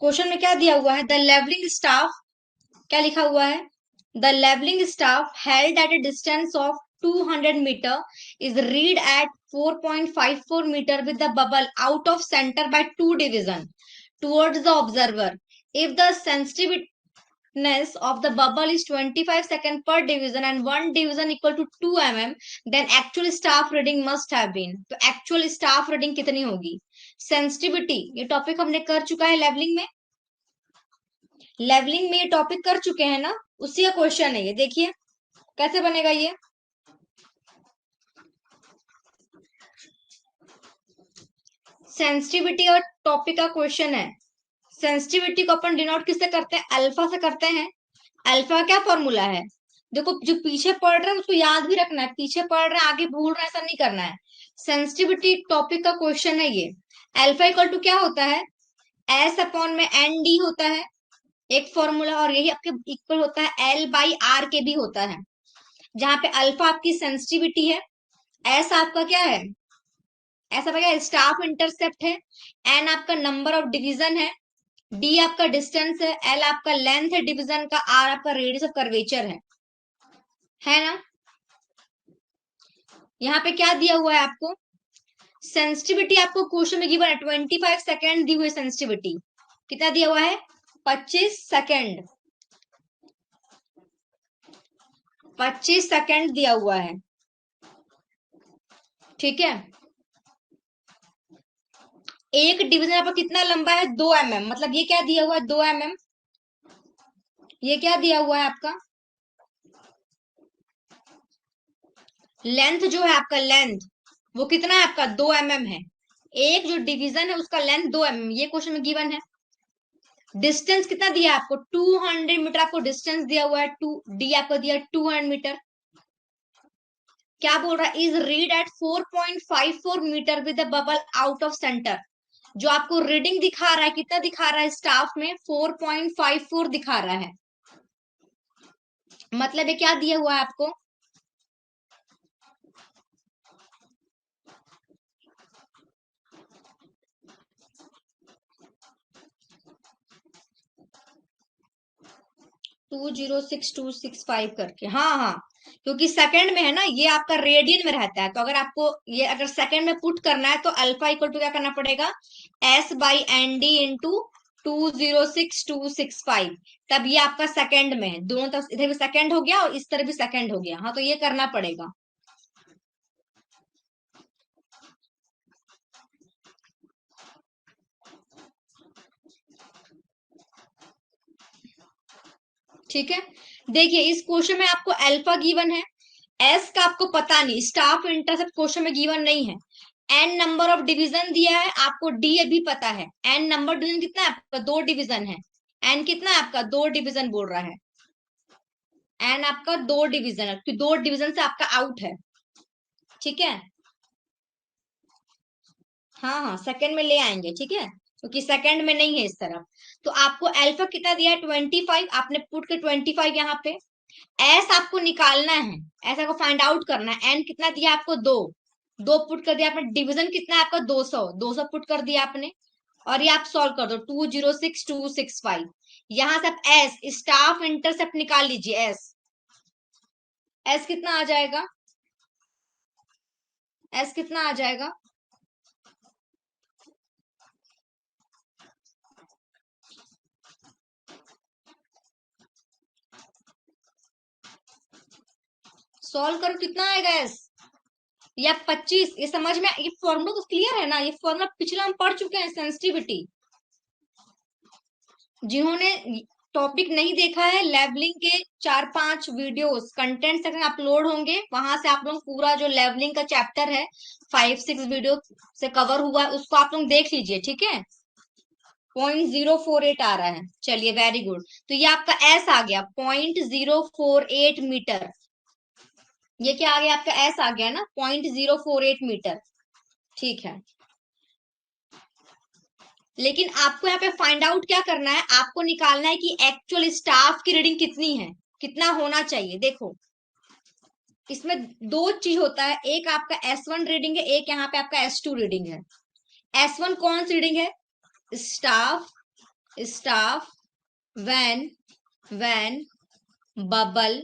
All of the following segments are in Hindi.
क्वेश्चन में क्या दिया हुआ है, द लेवलिंग स्टाफ, क्या लिखा हुआ है, the levelling staff held at a distance of 200 metre is read at 4.54 metre with the bubble out of centre by 2 division towards the observer. If the sensitiveness of the bubble is 25 second per division and one division equal to 2 mm, then actual staff reading must have been. तो actual staff reading कितनी होगी? Sensitivity ये टॉपिक हमने कर चुका है लेवलिंग में, लेवलिंग में ये टॉपिक कर चुके हैं ना, उसी का क्वेश्चन है ये। देखिए कैसे बनेगा ये, सेंसिटिविटी और टॉपिक का क्वेश्चन है। सेंसिटिविटी को अपन डिनोट किससे करते हैं, अल्फा से करते हैं। अल्फा क्या फॉर्मूला है, देखो जो पीछे पढ़ रहे हैं उसको याद भी रखना है, पीछे पढ़ रहे हैं आगे भूल रहे हैं ऐसा नहीं करना है। सेंसिटिविटी टॉपिक का क्वेश्चन है ये। अल्फा इक्वल टू क्या होता है, एस अपॉन में एन डी होता है एक फॉर्मूला, और यही आपके इक्वल होता है एल बाई आर के भी होता है, जहां पे अल्फा आपकी सेंसिटिविटी है, एस आपका क्या है, ऐसा क्या स्टाफ इंटरसेप्ट है, एन आपका नंबर ऑफ डिवीजन है, डी आपका डिस्टेंस है, एल आपका लेंथ है डिवीजन का, आर आपका रेडियस ऑफ कर्वेचर है ना। यहाँ पे क्या दिया हुआ है आपको, सेंसिटिविटी आपको क्वेश्चन में गिवन है 25 सेकेंड दी हुई सेंसिटिविटी, कितना दिया हुआ है 25 सेकेंड, 25 सेकेंड दिया हुआ है, ठीक है। एक डिवीजन आपका कितना लंबा है 2 mm, मतलब ये क्या दिया हुआ है 2 mm, ये क्या दिया हुआ है आपका लेंथ जो है आपका लेंथ वो कितना है आपका 2 mm है, एक जो डिवीजन है उसका लेंथ 2 mm, ये क्वेश्चन में गिवन है। डिस्टेंस कितना दिया है आपको 200 मीटर, आपको डिस्टेंस दिया हुआ है 2, डी आपको दिया 200 मीटर। क्या बोल रहा है, is read at 4.54 metre with bubble out of centre, जो आपको रीडिंग दिखा रहा है कितना दिखा रहा है स्टाफ में 4.54 दिखा रहा है, मतलब ये क्या दिया हुआ है आपको, टू 06265 करके, हाँ हाँ, क्योंकि सेकंड में है ना, ये आपका रेडियन में रहता है, तो अगर आपको ये अगर सेकंड में पुट करना है तो अल्फा इक्वल टू क्या करना पड़ेगा, S by N D into 206265, तब ये आपका सेकंड में है, दोनों तरफ इधर भी सेकंड हो गया और इस तरफ भी सेकंड हो गया, हाँ तो ये करना पड़ेगा। ठीक है, देखिए इस क्वेश्चन में आपको अल्फा गिवन है, एस का आपको पता नहीं, स्टाफ इंटरसेप्ट क्वेश्चन में गिवन नहीं है, एन नंबर ऑफ डिवीजन दिया है आपको, डी अभी पता है, एन नंबर डिवीजन कितना है आपका 2 डिवीजन है, एन कितना है आपका 2 डिवीजन बोल रहा है, एन आपका 2 डिवीजन है, तो 2 डिवीजन से आपका आउट है, ठीक है। हाँ हाँ सेकंड में ले आएंगे, ठीक है, क्योंकि सेकंड में नहीं है इस तरफ। तो आपको अल्फा कितना दिया है 25, आपने पुट के 25 यहाँ पे, एस आपको निकालना है, ऐसा को फाइंड आउट करना है, एन कितना दिया आपको 2, 2 पुट कर दिया आपने, डिवीजन कितना है आपका 200, 200 पुट कर दिया आपने, और ये आप सॉल्व कर दो 206265, यहां से आप एस स्टाफ इंटरसेप्ट निकाल लीजिए, एस एस कितना आ जाएगा, एस कितना आ जाएगा, सॉल्व करो कितना आएगा एस, या 25, ये समझ में, ये फॉर्मूला तो क्लियर है ना, ये फॉर्मूला पिछला हम पढ़ चुके हैं सेंसिटिविटी, जिन्होंने टॉपिक नहीं देखा है लेवलिंग के 4-5 वीडियोस कंटेंट सेक्शन अपलोड होंगे, वहां से आप लोग पूरा जो लेवलिंग का चैप्टर है 5-6 वीडियो से कवर हुआ है उसको आप लोग देख लीजिए, ठीक है। 0.048 आ रहा है, चलिए वेरी गुड, तो ये आपका एस आ गया 0.048 मीटर, ये क्या आ गया आपका एस आ गया ना 0.048 मीटर, ठीक है। लेकिन आपको यहाँ पे फाइंड आउट क्या करना है, आपको निकालना है कि एक्चुअल स्टाफ की रीडिंग कितनी है, कितना होना चाहिए। देखो इसमें दो चीज होता है, एक आपका S1 रीडिंग है, एक यहाँ पे आपका S2 रीडिंग है। S1 कौन सी रीडिंग है, staff staff when bubble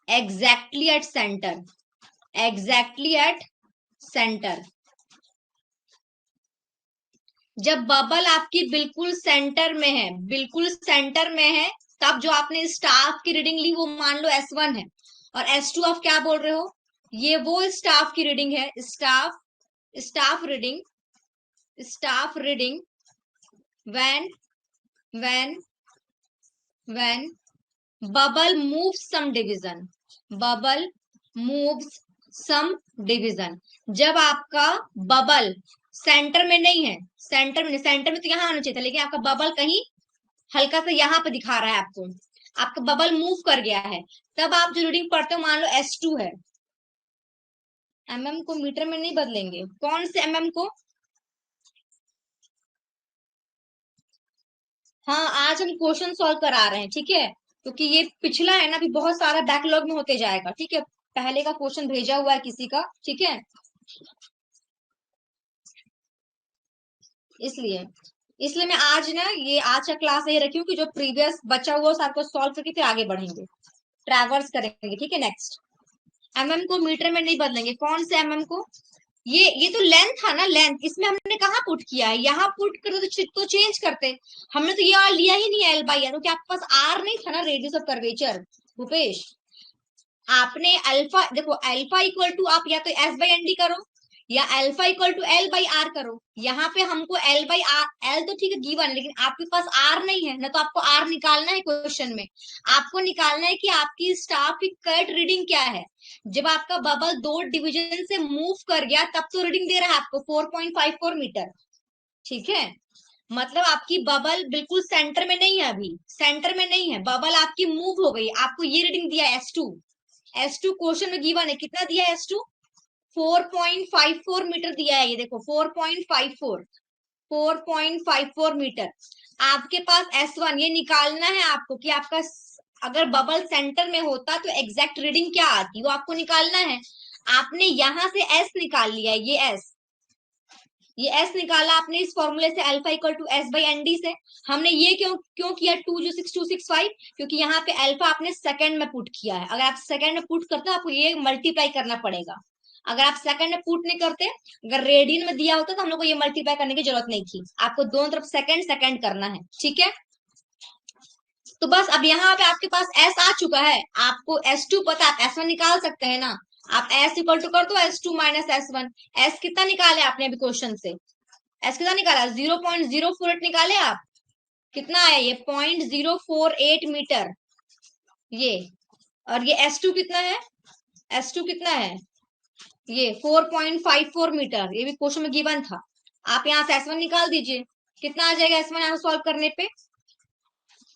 exactly at center, exactly at center, जब बबल आपकी बिल्कुल सेंटर में है, बिल्कुल सेंटर में है, तब जो आपने स्टाफ की रीडिंग ली वो मान लो S1 है, और S2 आप क्या बोल रहे हो, ये वो स्टाफ की रीडिंग है, staff staff reading, staff reading when when when bubble moves some division, bubble moves some division, जब आपका बबल सेंटर में नहीं है, सेंटर में तो यहाँ आना चाहिए था, लेकिन आपका बबल कहीं हल्का सा यहाँ पे दिखा रहा है आपको, आपका बबल मूव कर गया है, तब आप जो रीडिंग पढ़ते हो मान लो S2 है। mm को मीटर में नहीं बदलेंगे, कौन से mm को, हाँ आज हम क्वेश्चन सॉल्व करा रहे हैं, ठीक है, क्योंकि ये पिछला है ना, अभी बहुत सारा बैकलॉग में होते जाएगा, ठीक है, पहले का क्वेश्चन भेजा हुआ है किसी का, ठीक है, इसलिए इसलिए मैं आज ना ये आज का क्लास ये रखी हूँ कि जो प्रीवियस बचा हुआ सारे को सॉल्व करके फिर आगे बढ़ेंगे, ट्रैवर्स करेंगे, ठीक है। नेक्स्ट, को मीटर में नहीं बदलेंगे, कौन से को, ये तो लेंथ था ना, लेंथ, इसमें हमने कहाँ पुट किया है, यहाँ पुट कर तो चेंज करते, हमने तो ये लिया ही नहीं L बाई आर, क्योंकि आपके पास R नहीं था ना, रेडियस ऑफ कर्वेचर, भूपेश, आपने अल्फा देखो, अल्फा इक्वल टू आप या तो S/ND करो या अल्फा इक्वल टू L/R करो, यहाँ पे हमको L/R, L तो ठीक है गिवन है, लेकिन आपके पास R नहीं है ना, तो आपको R निकालना है क्वेश्चन में, आपको निकालना है कि आपकी स्टाफ की करेक्ट रीडिंग क्या है, जब आपका बबल 2 डिवीजन से मूव कर गया तब तो रीडिंग दे रहा है आपको 4.54 मीटर, ठीक है, मतलब आपकी बबल बिल्कुल सेंटर में नहीं है, अभी सेंटर में नहीं है, बबल आपकी मूव हो गई, आपको ये रीडिंग दिया S2 क्वेश्चन में गिवन है, कितना दिया है S2, 4.54 मीटर दिया है, ये देखो 4.54 मीटर, आपके पास S1 ये निकालना है आपको कि आपका अगर बबल सेंटर में होता तो एग्जैक्ट रीडिंग क्या आती, वो आपको निकालना है, आपने यहां से S निकाल लिया, ये S निकाला आपने इस फॉर्मूले से, अल्फा इक्वल टू S/ND से, हमने ये क्यों क्यों किया 26265, क्योंकि यहाँ पे अल्फा आपने सेकंड में पुट किया है, अगर आप सेकंड में पुट करते हो आपको ये मल्टीप्लाई करना पड़ेगा, अगर आप सेकंड में पुट नहीं करते, अगर रेडियन में दिया होता तो हम लोग को ये मल्टीप्लाई करने की जरूरत नहीं थी, आपको दोनों तरफ सेकंड सेकंड करना है, ठीक है, तो बस अब यहाँ पे आपके पास S आ चुका है, आपको S2 पता, आप S1 निकाल सकते हैं ना, आप S इक्वल टू कर दो S2 माइनस S1, S कितना निकाले आपने अभी क्वेश्चन से, S कितना निकाला 0.048 निकाले आप, कितना आया ये 0.048 मीटर, ये, और ये S2 कितना है, S2 कितना है, ये 4.54 मीटर, ये भी क्वेश्चन में गिवन था, आप यहाँ से S1 निकाल दीजिए, कितना आ जाएगा S1 यहाँ सॉल्व करने पे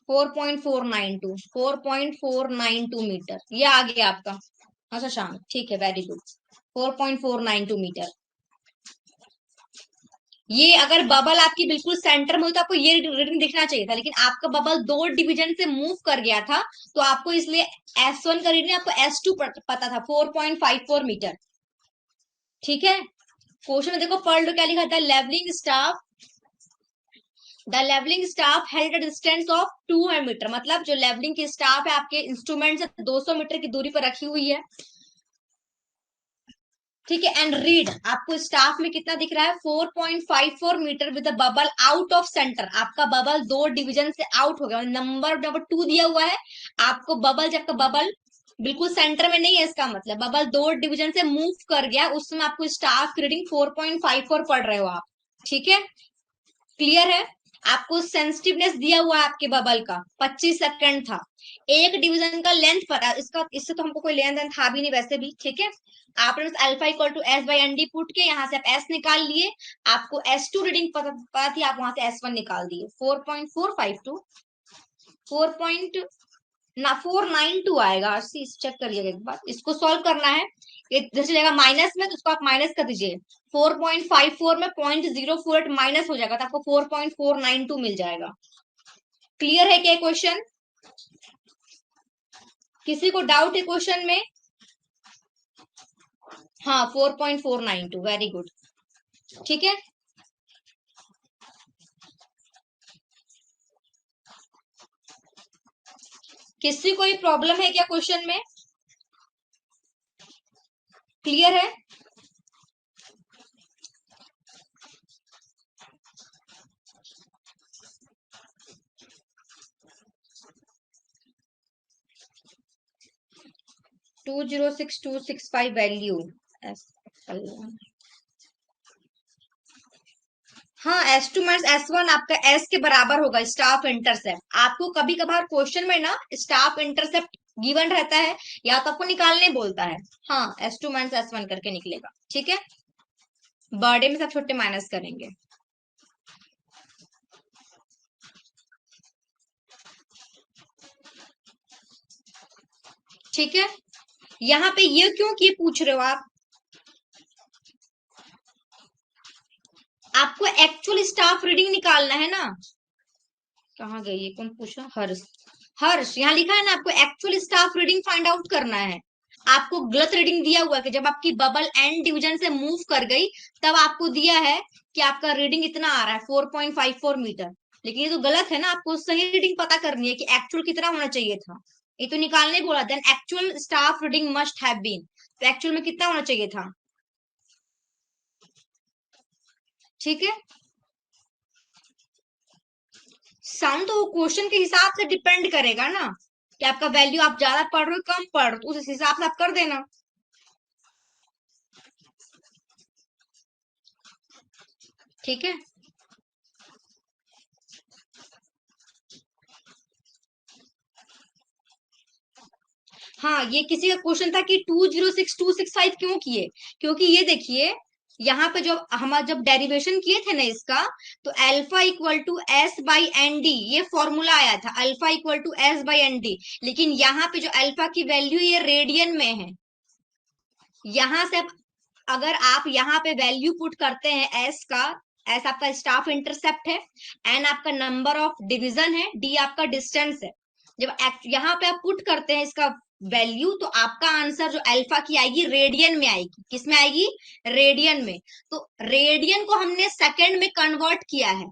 4.492 मीटर, ये आ गया आपका, अच्छा शाम, ठीक है, वेरी गुड, 4.492 मीटर, ये अगर बबल आपकी बिल्कुल सेंटर में हो तो आपको ये रीडिंग दिखना चाहिए था, लेकिन आपका बबल 2 डिवीजन से मूव कर गया था, तो आपको इसलिए S1 का रीडिंग आपको S2 पता था 4.54 मीटर, ठीक है। क्वेश्चन में देखो पढ़ लो क्या लिखा था, the levelling staff held a distance of 200 metre, मतलब जो लेवलिंग की स्टाफ है आपके इंस्ट्रूमेंट से 200 मीटर की दूरी पर रखी हुई है, ठीक है, एंड रीड, आपको स्टाफ में कितना दिख रहा है 4.54 metre with bubble out of centre, आपका बबल 2 डिवीजन से आउट हो गया, नंबर 2 दिया हुआ है आपको, बबल जब का बबल बिल्कुल सेंटर में नहीं है, इसका मतलब बबल 2 डिवीजन से मूव कर गया, उस समय आपको स्टाफ की रीडिंग 4.54 पढ़ रहे हो आप, ठीक है, क्लियर है, आपको सेंसिटिवनेस दिया हुआ है आपके बबल का 25 सेकंड था, एक डिवीजन का लेंथ पता, इसका इससे तो हमको कोई लेन देन था भी नहीं वैसे भी, ठीक है, आपने alpha equal to S/ND put के यहाँ से आप S निकाल लिए, आपको S2 रीडिंग पता थी, आप वहां से S1 निकाल दिए, 4.452 4.492 आएगा, चेक करिएगा एक बार, इसको सॉल्व करना है, ये जैसे जाएगा माइनस में तो उसको आप माइनस कर दीजिए, 4.54 में 0.048 माइनस हो जाएगा तो आपको 4.492 मिल जाएगा, क्लियर है क्या क्वेश्चन, किसी को डाउट है क्वेश्चन में, हाँ 4.492, वेरी गुड, ठीक है, किसी कोई प्रॉब्लम है क्या क्वेश्चन में? क्लियर है? To 206,265 value. हाँ, S2 - S1 आपका S के बराबर होगा स्टाफ इंटरसेप्ट। आपको कभी कभार क्वेश्चन में ना स्टाफ इंटरसेप्ट गिवन रहता है, या तो आपको निकालने बोलता है। हाँ, S2 - S1 करके निकलेगा। ठीक है, बर्थडे में सब छोटे माइनस करेंगे। ठीक है, यहाँ पे ये क्यों ये पूछ रहे हो आप? आपको एक्चुअल स्टाफ रीडिंग निकालना है ना। कहाँ गई ये, कौन पूछा? हर्ष। हर्ष, यहाँ लिखा है ना, आपको actual staff reading find out करना है। आपको गलत रीडिंग दिया हुआ है कि जब आपकी बबल एंड डिवीजन से मूव कर गई, तब आपको दिया है कि आपका रीडिंग इतना आ रहा है 4.54 मीटर। लेकिन ये तो गलत है ना, आपको सही रीडिंग पता करनी है कि एक्चुअल कितना होना चाहिए था। ये तो निकालने बोला, then actual staff reading must have been, तो एक्चुअल में कितना होना चाहिए था। ठीक है, साउंड तो क्वेश्चन के हिसाब से डिपेंड करेगा ना, कि आपका वैल्यू आप ज्यादा पढ़ रहे हो कम पढ़ रहे हो, तो उस हिसाब से आप कर देना। ठीक है, हाँ, ये किसी का क्वेश्चन था कि 206,265 क्यों किए। क्योंकि ये देखिए, यहाँ पे जो हम जब डेरिवेशन किए थे ना इसका, तो alpha equal to S by N D ये फॉर्मूला आया था, alpha equal to S by N D. लेकिन यहाँ पे जो अल्फा की वैल्यू ये रेडियन में है। यहाँ से अगर आप यहाँ पे वैल्यू पुट करते हैं एस का, एस आपका स्टाफ इंटरसेप्ट है, एन आपका नंबर ऑफ डिवीजन है, डी आपका डिस्टेंस है। जब यहाँ पे आप पुट करते हैं इसका वैल्यू, तो आपका आंसर जो अल्फा की आएगी रेडियन में आएगी। किस में आएगी? रेडियन में। तो रेडियन को हमने सेकंड में कन्वर्ट किया है।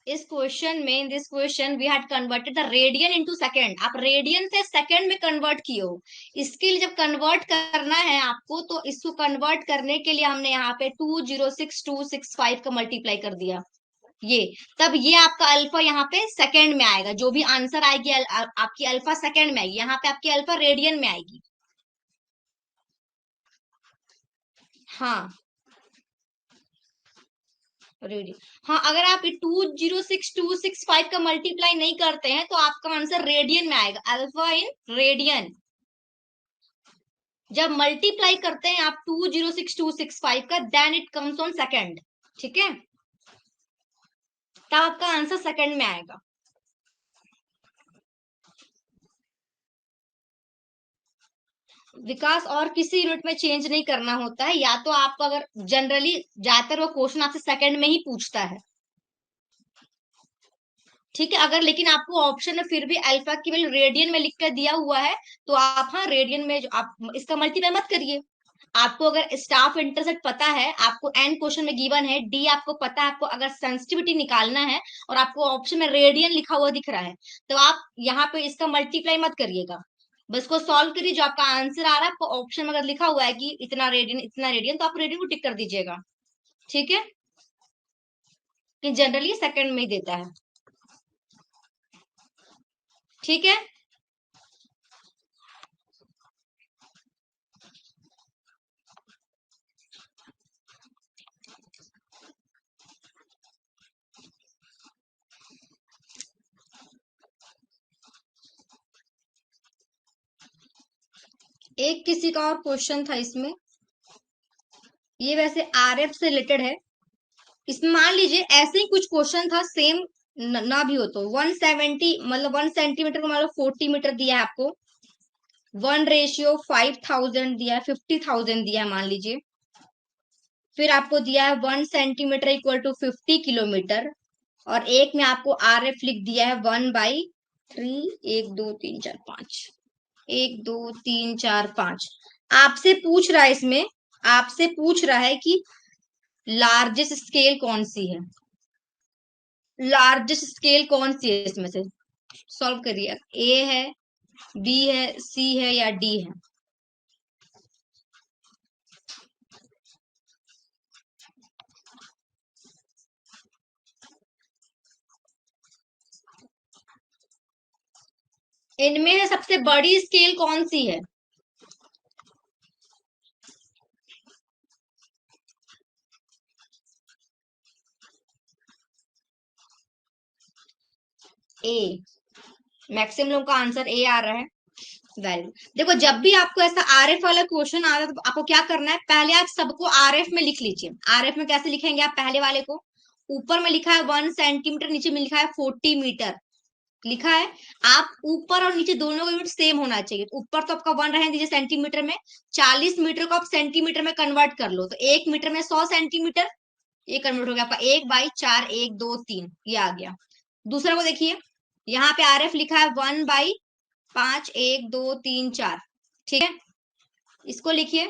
इस क्वेश्चन में, in this question we had converted the radian into second. आप रेडियन से सेकंड में कन्वर्ट किए हो। इसके लिए जब कन्वर्ट करना है आपको, तो इसको कन्वर्ट करने के लिए हमने यहाँ पे 206,265 का मल्टीप्लाई कर दिया। ये तब ये आपका अल्फा यहाँ पे सेकंड में आएगा। जो भी आंसर आएगी आपकी अल्फा सेकंड में आएगी, यहाँ पे आपकी अल्फा रेडियन में आएगी। हाँ, रेडियन। हाँ, अगर आप 206,265 का मल्टीप्लाई नहीं करते हैं, तो आपका आंसर रेडियन में आएगा, अल्फा इन रेडियन। जब मल्टीप्लाई करते हैं आप 206,265 का, then it comes on second. ठीक है, तब आपका आंसर सेकंड में आएगा। विकास, और किसी यूनिट में चेंज नहीं करना होता है, या तो आपको अगर जनरली ज्यादातर वो क्वेश्चन आपसे सेकंड में ही पूछता है। ठीक है, अगर लेकिन आपको ऑप्शन में फिर भी अल्फा की वैल्यू रेडियन में लिख कर दिया हुआ है, तो आप हाँ रेडियन में जो आप इसका मल्टीप्लाई मत करिए। आपको अगर स्टाफ इंटरसेप्ट पता है, आपको एन क्वेश्चन में गिवन है, डी आपको पता है, आपको अगर सेंसिटिविटी निकालना है, और आपको ऑप्शन में रेडियन लिखा हुआ दिख रहा है, तो आप यहाँ पे इसका मल्टीप्लाई मत करिएगा। बस को सॉल्व करिए, जो आपका आंसर आ रहा है, आपको ऑप्शन में अगर लिखा हुआ है कि इतना रेडियन, तो आप रेडियन को टिक कर दीजिएगा। ठीक है, कि जनरली सेकंड में ही देता है। ठीक है, एक किसी का और क्वेश्चन था इसमें, ये वैसे आरएफ से रिलेटेड है। इसमें मान लीजिए ऐसे ही कुछ क्वेश्चन था सेम, ना भी हो तो 170 मतलब 1 सेंटीमीटर को मतलब 40 मीटर दिया है आपको, 1:5000 दिया है, 50,000 दिया है मान लीजिए। फिर आपको दिया है 1 सेंटीमीटर इक्वल टू 50 किलोमीटर, और एक में आपको आर एफ लिख दिया है 1/3, 1 2 3 4 5, 1 2 3 4 5। आपसे पूछ रहा है इसमें, आपसे पूछ रहा है कि लार्जेस्ट स्केल कौन सी है? लार्जेस्ट स्केल कौन सी है इसमें से? सॉल्व करिए। ए है, बी है, सी है या डी है? इनमें से सबसे बड़ी स्केल कौन सी है? ए। मैक्सिमम लोगों का आंसर ए आ रहा है। Very good. देखो, जब भी आपको ऐसा आरएफ वाला क्वेश्चन आता है तो आपको क्या करना है, पहले आप सबको आरएफ में लिख लीजिए। आरएफ में कैसे लिखेंगे आप? पहले वाले को ऊपर में लिखा है 1 सेंटीमीटर, नीचे में लिखा है 40 मीटर लिखा है। आप ऊपर और नीचे दोनों का यूनिट सेम होना चाहिए। ऊपर तो आपका 1 रहने दीजिए सेंटीमीटर में, 40 मीटर को आप सेंटीमीटर में कन्वर्ट कर लो तो 1 मीटर में 100 सेंटीमीटर, ये कन्वर्ट हो गया आपका 1/4, 1 2 3, ये आ गया। दूसरा को देखिए, यहाँ पे आरएफ लिखा है 1/5, 1 2 3 4, ठीक है। इसको लिखिए,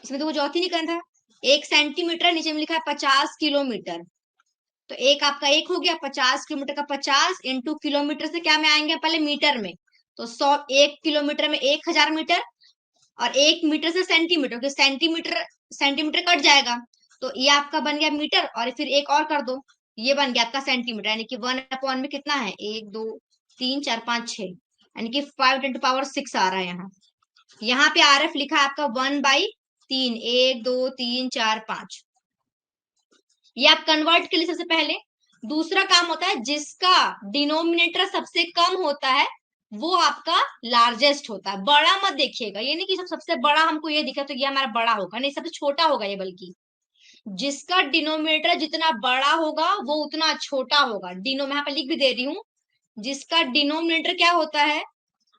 इसमें तो कुछ और ही नहीं करना था। 1 सेंटीमीटर, नीचे में लिखा है 50 किलोमीटर, तो एक आपका एक हो गया। 50 किलोमीटर का 50 इंटू किलोमीटर से क्या में आएंगे पहले? मीटर में। तो 1 किलोमीटर में 1000 मीटर, और 1 मीटर से सेंटीमीटर, क्योंकि सेंटीमीटर सेंटीमीटर कट जाएगा, तो ये आपका बन गया मीटर, और फिर एक और कर दो, ये बन गया आपका सेंटीमीटर। यानी कि 1/में कितना है? 1 2 3 4 5 6, यानी कि 5 × 6 आ रहा है यहाँ। यहाँ पे आरएफ लिखा है आपका 1/3, 1 2 3 4 5। ये आप कन्वर्ट के लिए सबसे पहले। दूसरा काम होता है, जिसका डिनोमिनेटर सबसे कम होता है वो आपका लार्जेस्ट होता है। बड़ा मत देखिएगा, ये नहीं कि सबसे बड़ा हमको ये दिखा तो ये हमारा बड़ा होगा, नहीं, सबसे छोटा होगा ये। बल्कि जिसका डिनोमिनेटर जितना बड़ा होगा वो उतना छोटा होगा। मैं यहाँ पे लिख भी दे रही हूँ, जिसका डिनोमिनेटर क्या होता है,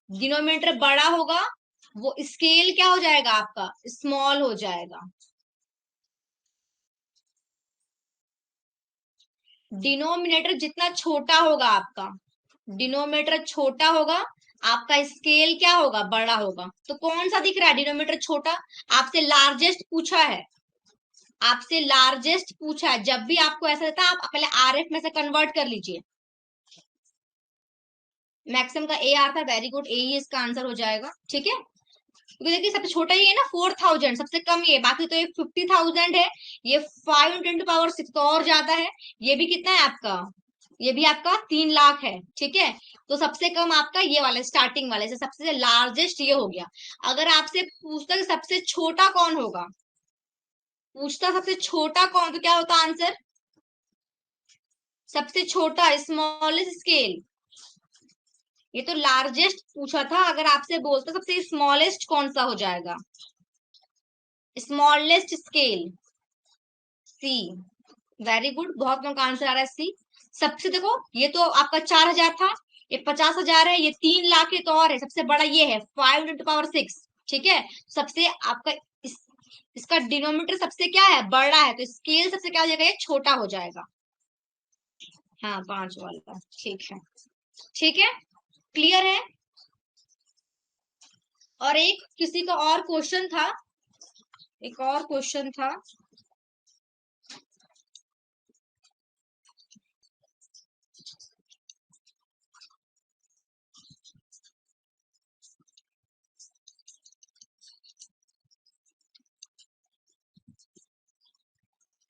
डिनोमिनेटर बड़ा होगा, वो स्केल क्या हो जाएगा आपका? स्मॉल हो जाएगा। डिनोमिनेटर जितना छोटा होगा आपका, डिनोमिनेटर छोटा होगा, आपका स्केल क्या होगा? बड़ा होगा। तो कौन सा दिख रहा है डिनोमिनेटर छोटा? आपसे लार्जेस्ट पूछा है, आपसे लार्जेस्ट पूछा है। जब भी आपको ऐसा रहता है, आप पहले आरएफ में से कन्वर्ट कर लीजिए। मैक्सिमम का ए आता है, वेरी गुड, ए ही इसका आंसर हो जाएगा, ठीक है। क्योंकि देखिए सबसे छोटा ही है ना 4000, सबसे कम ये, बाकी तो ये 50,000 है, ये 5 × 10⁻⁶ तो और ज्यादा है। ये भी कितना है आपका? ये भी आपका 3 लाख है, ठीक है। तो सबसे कम आपका ये वाला स्टार्टिंग वाले से, सबसे लार्जेस्ट ये हो गया। अगर आपसे पूछता कि सबसे छोटा कौन होगा, पूछता सबसे छोटा कौन, तो क्या होता आंसर? सबसे छोटा, स्मॉलेस्ट स्केल। ये तो लार्जेस्ट पूछा था, अगर आपसे बोलता सबसे स्मॉलेस्ट कौन सा हो जाएगा? स्मॉलेस्ट स्केल, सी। वेरी गुड, बहुत लोगों का आंसर आ रहा है सी। सबसे देखो, ये तो आपका 4000 था, ये 50,000 है, ये 3 लाख है, तो और है सबसे बड़ा ये है 5 × 10⁻⁶, ठीक है। सबसे आपका इसका डिनोमिनेटर सबसे क्या है? बड़ा है, तो स्केल सबसे क्या हो जाएगा? ये छोटा हो जाएगा। हाँ, 5 वाला, ठीक है, ठीक है, क्लियर है। और एक किसी का और क्वेश्चन था, एक और क्वेश्चन था,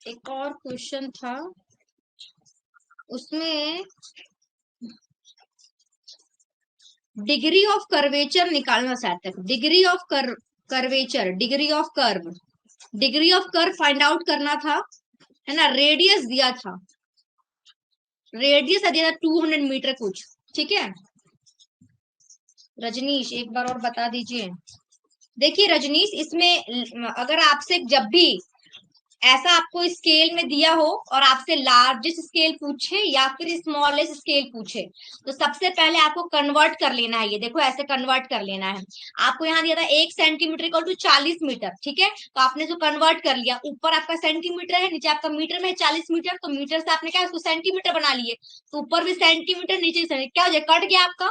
एक और क्वेश्चन था, उसमें डिग्री ऑफ कर्वेचर निकालना चाहते हैं। Degree of curvature, degree of curve, degree of curve find out करना था, है ना। रेडियस दिया था, रेडियस दिया था 200 मीटर कुछ, ठीक है। रजनीश एक बार और बता दीजिए। देखिए रजनीश, इसमें अगर आपसे जब भी ऐसा आपको स्केल में दिया हो और आपसे लार्जेस्ट स्केल पूछे या फिर स्मॉलेस्ट स्केल पूछे, तो सबसे पहले आपको कन्वर्ट कर लेना है। ये देखो, ऐसे कन्वर्ट कर लेना है। आपको यहाँ दिया था 1 सेंटीमीटर इक्वल टू 40 मीटर, ठीक है। तो आपने जो कन्वर्ट कर लिया, ऊपर आपका सेंटीमीटर है, नीचे आपका मीटर में है 40 मीटर, तो मीटर से आपने क्या उसको सेंटीमीटर बना लिए, तो ऊपर भी सेंटीमीटर, नीचे क्या हो जाए? कट गया आपका,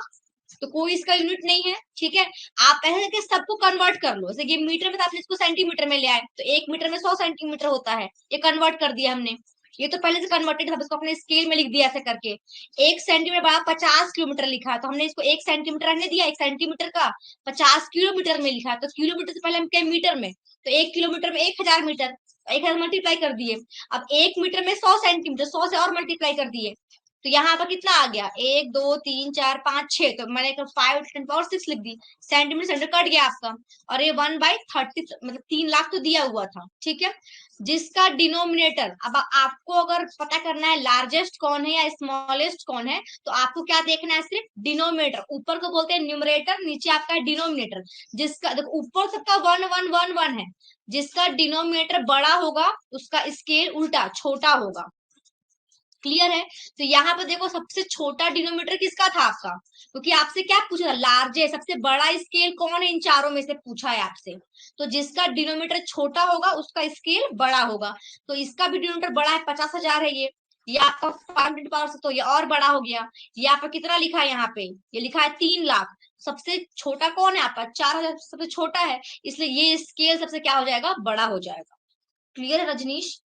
तो कोई इसका यूनिट नहीं है, ठीक है। आप ऐसे करके सबको कन्वर्ट कर लो, जैसे ये मीटर में था, आपने इसको सेंटीमीटर में ले आए, तो 1 मीटर में 100 सेंटीमीटर होता है, ये कन्वर्ट कर दिया हमने। ये तो पहले से कन्वर्टेड था, इसको अपने स्केल में लिख दिया ऐसे करके। 1 सेंटीमीटर बड़ा 50 किलोमीटर लिखा है, तो हमने इसको 1 सेंटीमीटर रहने दिया, 1 सेंटीमीटर का 50 किलोमीटर में लिखा है, तो किलोमीटर से पहले हम क्या मीटर में, तो 1 किलोमीटर में 1000 मीटर, 1000 मल्टीप्लाई कर दिए। अब 1 मीटर में 100 सेंटीमीटर, 100 से और मल्टीप्लाई कर दिए, तो यहाँ पर कितना आ गया, 1 2 3 4 5 6, तो मैंने 5 10 पावर 6 लिख दी, सेंटीमीटर सेंटीमीटर कट गया आपका। और ये 1/30, मतलब 3 लाख तो दिया हुआ था, ठीक है। जिसका डिनोमिनेटर, अब आपको अगर पता करना है लार्जेस्ट कौन है या स्मॉलेस्ट कौन है, तो आपको क्या देखना है, सिर्फ डिनोमिनेटर, ऊपर को बोलते हैं न्यूमरेटर, नीचे आपका है डिनोमिनेटर। जिसका देखो ऊपर सबका 1 1 1 1 है, जिसका डिनोमिनेटर बड़ा होगा उसका स्केल उल्टा छोटा होगा। क्लियर है। तो यहाँ पर देखो सबसे छोटा डिनोमीटर किसका था आपका, क्योंकि आपसे क्या पूछा था, लार्जेस्ट सबसे बड़ा स्केल कौन है इन चारों में से पूछा है आपसे। तो जिसका डिनोमीटर छोटा होगा उसका स्केल बड़ा होगा। तो इसका भी डिनोमीटर बड़ा है, 50,000 है ये आपका 5 पावर से, तो ये और बड़ा हो गया। ये आपका कितना लिखा है यहाँ पे, ये लिखा है 3 लाख। सबसे छोटा कौन है आपका, 4,000 सबसे छोटा है, इसलिए ये स्केल सबसे क्या हो जाएगा, बड़ा हो जाएगा। क्लियर है रजनीश।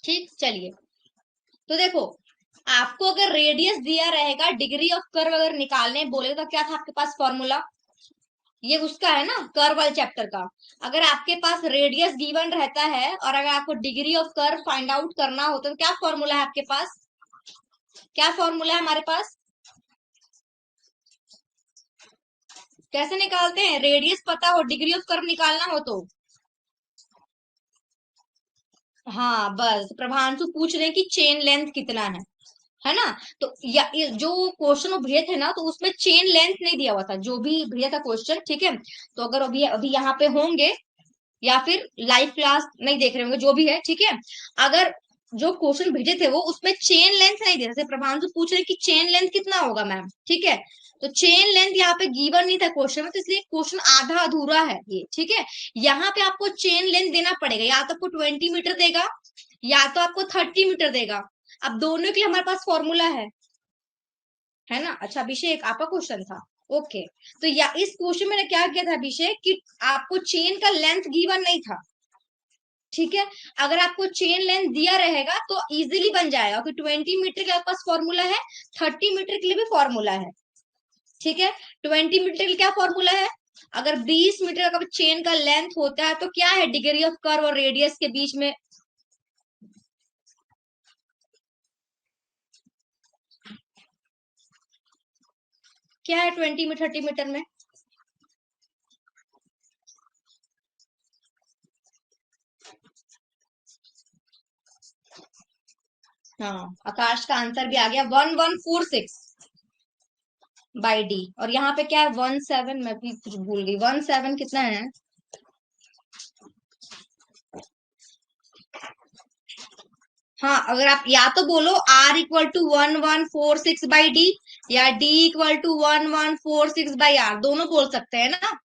ठीक, चलिए। तो देखो, आपको अगर रेडियस दिया रहेगा, डिग्री ऑफ कर्व अगर निकालने बोले तो क्या था आपके पास फॉर्मूला, ये उसका है ना, कर्व वाले चैप्टर का। अगर आपके पास रेडियस गिवन रहता है और अगर आपको degree of curve find out करना होता है, तो क्या फॉर्मूला है आपके पास, क्या फॉर्मूला है हमारे पास, कैसे निकालते हैं, रेडियस पता हो डिग्री ऑफ कर्व निकालना हो तो। हाँ बस, प्रभांशु पूछ रहे हैं कि चेन लेंथ कितना है ना। तो ये जो क्वेश्चन वो भेजे थे ना, तो उसमें चेन लेंथ नहीं दिया हुआ था, जो भी भेजा था क्वेश्चन, ठीक है। तो अगर अभी अभी यहाँ पे होंगे या फिर लाइव क्लास नहीं देख रहे होंगे, जो भी है, ठीक है। अगर जो क्वेश्चन भेजे थे वो उसमें चेन लेंथ नहीं दिया, जैसे प्रभांशु पूछ रहे कि चेन लेंथ कितना होगा मैम, ठीक है। तो चेन लेंथ यहाँ पे गिवन नहीं था क्वेश्चन में, तो इसलिए क्वेश्चन आधा अधूरा है ये, ठीक है। यहाँ पे आपको चेन लेंथ देना पड़ेगा, या तो आपको 20 मीटर देगा या तो आपको 30 मीटर देगा। अब दोनों के लिए हमारे पास फॉर्मूला है ना। अच्छा अभिषेक, आपका क्वेश्चन था, ओके। तो या इस क्वेश्चन में क्या किया था अभिषेक, कि आपको चेन का लेंथ गिवन नहीं था, ठीक है। अगर आपको चेन लेंथ दिया रहेगा तो इजीली बन जाएगा कि 20 मीटर के पास फॉर्मूला है, 30 मीटर के लिए भी फॉर्मूला है, ठीक है। 20 मीटर के लिए क्या फॉर्मूला है, अगर 20 मीटर का चेन का लेंथ होता है तो क्या है, डिग्री ऑफ कर्व और रेडियस के बीच में, क्या है 20 में 30 मीटर में। हाँ, आकाश का आंसर भी आ गया, 1146/d। और यहाँ पे क्या है 17, मैं भी कुछ भूल गई, 17 कितना है। हाँ, अगर आप या तो बोलो R = 1146/d, या D = 1146/r, दोनों बोल सकते हैं ना।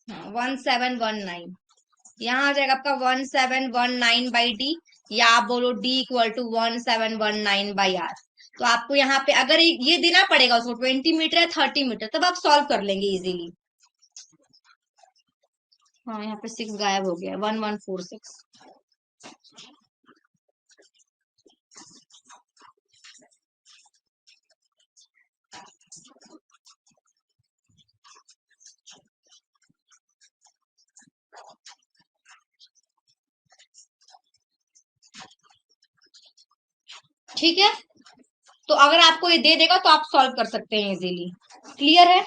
हाँ, 1719, यहाँ आ जाएगा आपका 1719/d, या आप बोलो D = 1719/r। तो आपको यहाँ पे अगर ये देना पड़ेगा उसको 20 मीटर या 30 मीटर, तब आप सॉल्व कर लेंगे इजीली। हाँ, यहाँ पे 6 गायब हो गया, 1146। ठीक है। तो अगर आपको ये दे देगा तो आप सॉल्व कर सकते हैं इजीली। क्लियर है।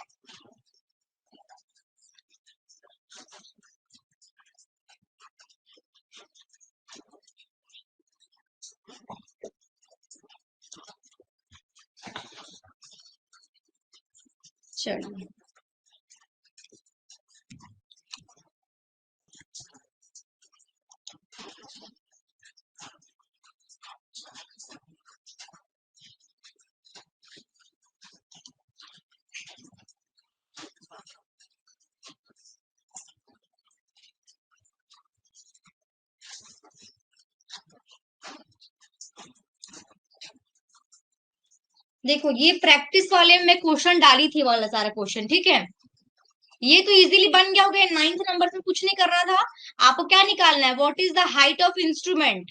चलिए, देखो ये प्रैक्टिस वाले में क्वेश्चन डाली थी वाला सारा क्वेश्चन, ठीक है। ये तो इजीली बन गया होगा, 9th नंबर में कुछ नहीं करना था। आपको क्या निकालना है, what is the height of instrument,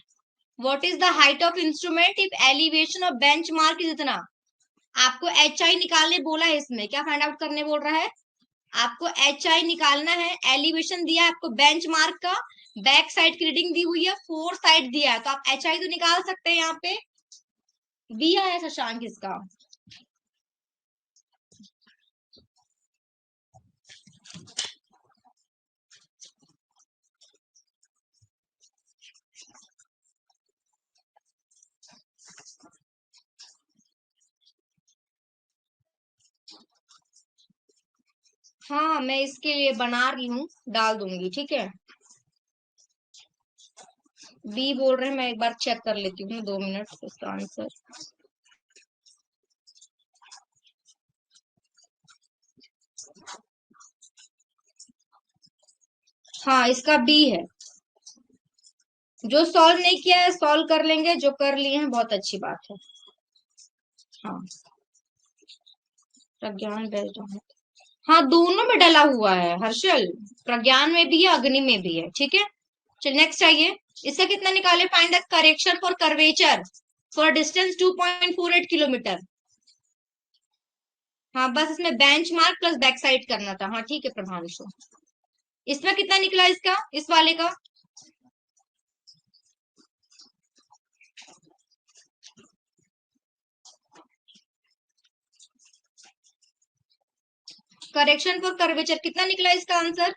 what is the height of instrument if elevation of bench mark is इतना। आपको एच आई निकालने बोला है, इसमें क्या फाइंड आउट करने बोल रहा है, आपको एच आई निकालना है। एलिवेशन दिया है आपको बेंच मार्क का, बैक साइड की रीडिंग दी हुई है, 4 साइड दिया है, तो आप एच आई तो निकाल सकते हैं यहाँ पे। बी आया शशांक इसका। हाँ मैं इसके लिए बना रही हूँ, डाल दूंगी, ठीक है। बी बोल रहे हैं, मैं एक बार चेक कर लेती हूँ, 2 मिनट इसका आंसर। हाँ इसका बी है। जो सॉल्व नहीं किया है सॉल्व कर लेंगे, जो कर लिए हैं बहुत अच्छी बात है। हाँ प्रज्ञान बेस्ड on। हाँ दोनों में डला हुआ है हर्षल, प्रज्ञान में भी है अग्नि में भी है, ठीक है। चल नेक्स्ट आइए। इसका कितना निकाले, find the correction for curvature for distance 2.48 kilometre. हाँ बस इसमें bench mark plus back side करना था, हाँ ठीक है प्रभांशु। इसमें कितना निकला इसका, इस वाले का। करेक्शन फॉर कर्वेचर कितना निकला इसका आंसर।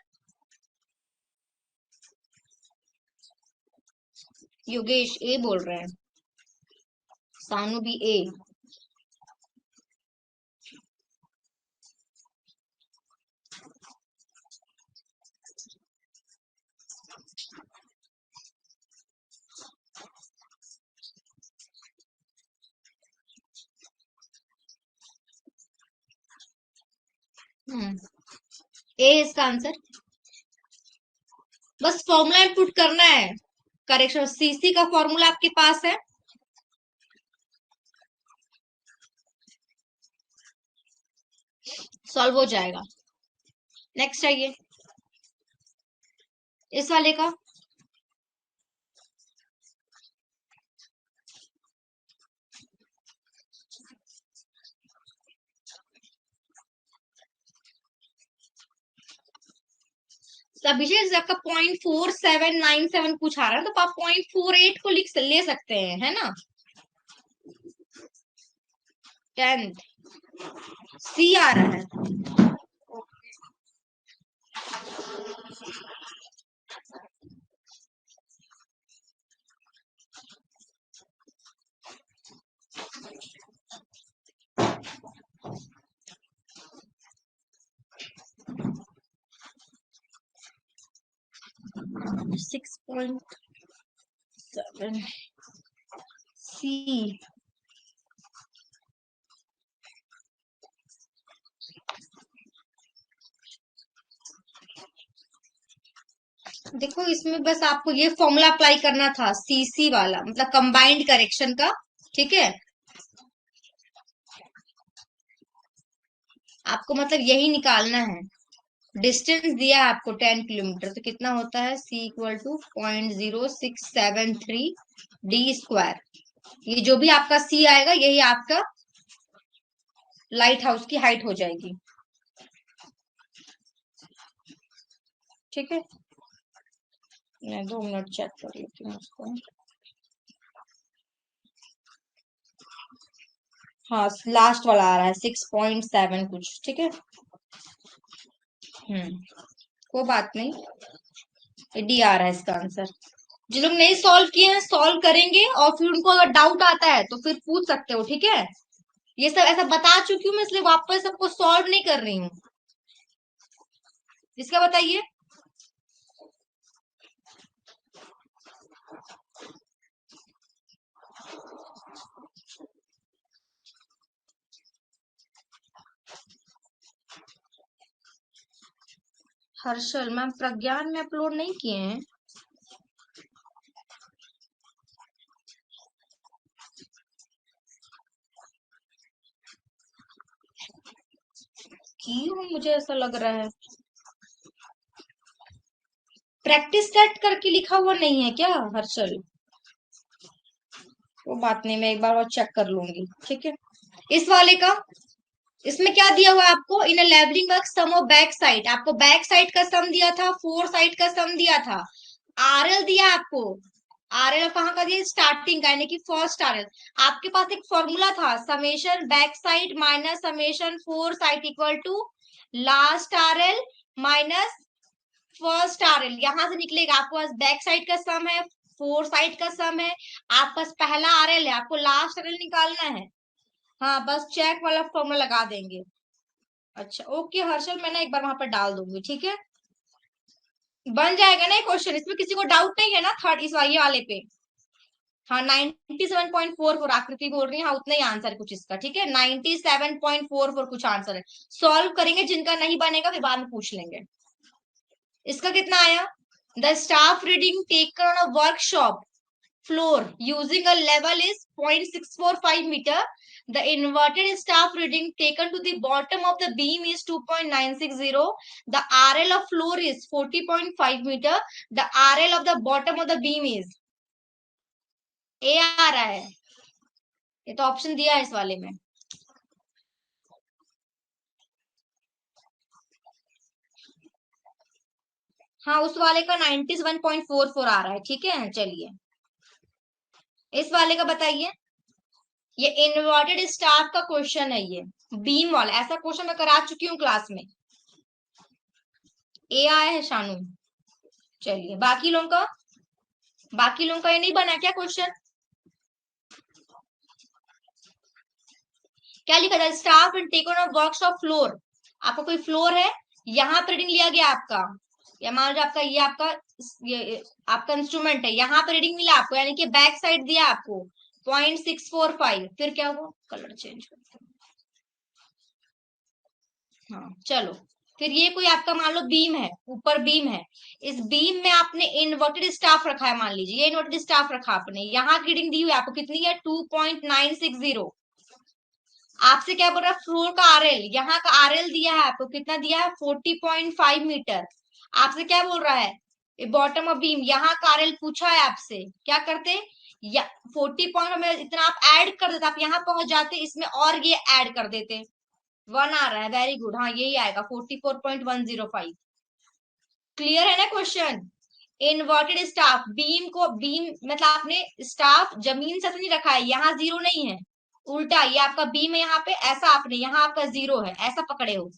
योगेश ए बोल रहे हैं, सानू भी ए। ए इसका आंसर। बस फॉर्मूला इनपुट करना है, करेक्शन सीसी का फॉर्मूला आपके पास है। सॉल्व हो जाएगा। नेक्स्ट आइए इस वाले का। अभिषेक से आपका 0.4797 कुछ आ रहा है, तो आप 0.48 को लिख ले सकते हैं, है ना। 10th सी आ रहा है। 6.7 सी। देखो इसमें बस आपको ये फॉर्मूला अप्लाई करना था, सीसी वाला मतलब कंबाइंड करेक्शन का, ठीक है। आपको मतलब यही निकालना है। डिस्टेंस दिया है आपको 10 किलोमीटर, तो कितना होता है, सी इक्वल टू 0.0673 डी स्क्वायर। ये जो भी आपका सी आएगा यही आपका लाइट हाउस की हाइट हो जाएगी, ठीक है। मैं 2 मिनट चेक कर लेती हूँ उसको। हाँ लास्ट वाला आ रहा है 6.7 कुछ, ठीक है। कोई बात नहीं, डी आ रहा है इसका आंसर। जो लोग नहीं सॉल्व किए हैं सॉल्व करेंगे, और फिर उनको अगर डाउट आता है तो फिर पूछ सकते हो, ठीक है। ये सब ऐसा बता चुकी हूँ मैं, इसलिए वापस सबको सॉल्व नहीं कर रही हूँ। इसका बताइए। हर्षल मैम प्रज्ञान में अपलोड नहीं किए हैं। की हूँ, मुझे ऐसा लग रहा है। प्रैक्टिस सेट करके लिखा हुआ नहीं है क्या हर्षल? वो बात नहीं, मैं एक बार और चेक कर लूंगी, ठीक है। इस वाले का, इसमें क्या दिया हुआ है आपको? In a levelling work sum of back sight, आपको बैक साइड का सम दिया था, फोर साइड का सम दिया था, आरएल दिया आपको। आरएल कहाँ का दिया? स्टार्टिंग का, यानी कि फर्स्ट आरएल। आपके पास एक फॉर्मूला था, summation back side minus summation fore side equal to last RL minus first RL. यहां से निकलेगा, आपके पास बैक साइड का सम है, फोर साइड का सम है, आपके पास पहला आरएल है, आपको लास्ट आरएल निकालना है। हाँ, बस चेक वाला फॉर्मूला लगा देंगे। अच्छा ओके हर्षल, मैं ना एक बार वहां पर डाल दूंगी, ठीक है। बन जाएगा ना ये क्वेश्चन, इसमें किसी को डाउट नहीं है ना थर्ड इस ये वाले पे? हाँ 97.44 आकृति बोल रही है, हाँ उतना ही आंसर कुछ इसका, ठीक है। 97.44 कुछ आंसर है। सॉल्व करेंगे, जिनका नहीं बनेगा फिर बाद में पूछ लेंगे। इसका कितना आया? The staff reading taken on a workshop floor using a level is 0.645 meter. The inverted staff reading taken to the bottom of the beam is 2.960. The RL of floor is 40.5 meter. The RL of the bottom of the beam is A आ रहा है, ये तो ऑप्शन दिया है इस वाले में। हाँ उस वाले का 97.44 आ रहा है, ठीक है। चलिए इस वाले का बताइए। ये इन्वर्टेड स्टाफ का क्वेश्चन है, ये बीम वाला, ऐसा क्वेश्चन मैं करा चुकी हूँ क्लास में। ए आया है शानू। चलिए बाकी लोगों का ये नहीं बना क्या क्वेश्चन? क्या लिखा था? Staff and take on workshop floor. आपका कोई फ्लोर है, यहाँ पर रीडिंग लिया गया आपका, या मान लो आपका ये आपका इंस्ट्रूमेंट है, यहाँ पर रीडिंग मिला आपको, यानी कि बैक साइड दिया आपको 0.645। फिर क्या हुआ? कलर चेंज करते हैं। हाँ चलो, फिर ये कोई आपका मान लो बीम है, ऊपर बीम है, इस बीम में आपने इन्वर्टेड स्टाफ रखा है, मान लीजिए ये इन्वर्टेड स्टाफ रखा आपने, यहाँ की रीडिंग दी हुई है आपको, कितनी है? 2.960। आपसे क्या बोल रहा है? फ्लोर का आरएल, यहाँ का आरएल दिया है आपको, कितना दिया है? 40.5 मीटर। आपसे क्या बोल रहा है? बॉटम ऑफ बीम, यहाँ का आरएल पूछा है आपसे, क्या करते? या 40 में इतना आप ऐड कर देते, आप यहाँ पहुंच जाते, इसमें और ये ऐड कर देते। वन आ रहा है, वेरी गुड, हाँ यही आएगा 44.105। क्लियर है ना क्वेश्चन? इन्वर्टेड स्टाफ, बीम को बीम मतलब आपने स्टाफ जमीन से तो नहीं रखा है, यहाँ जीरो नहीं है, उल्टा ये आपका बीम है, यहाँ पे ऐसा आपने, यहाँ आपका जीरो है, ऐसा पकड़े हो।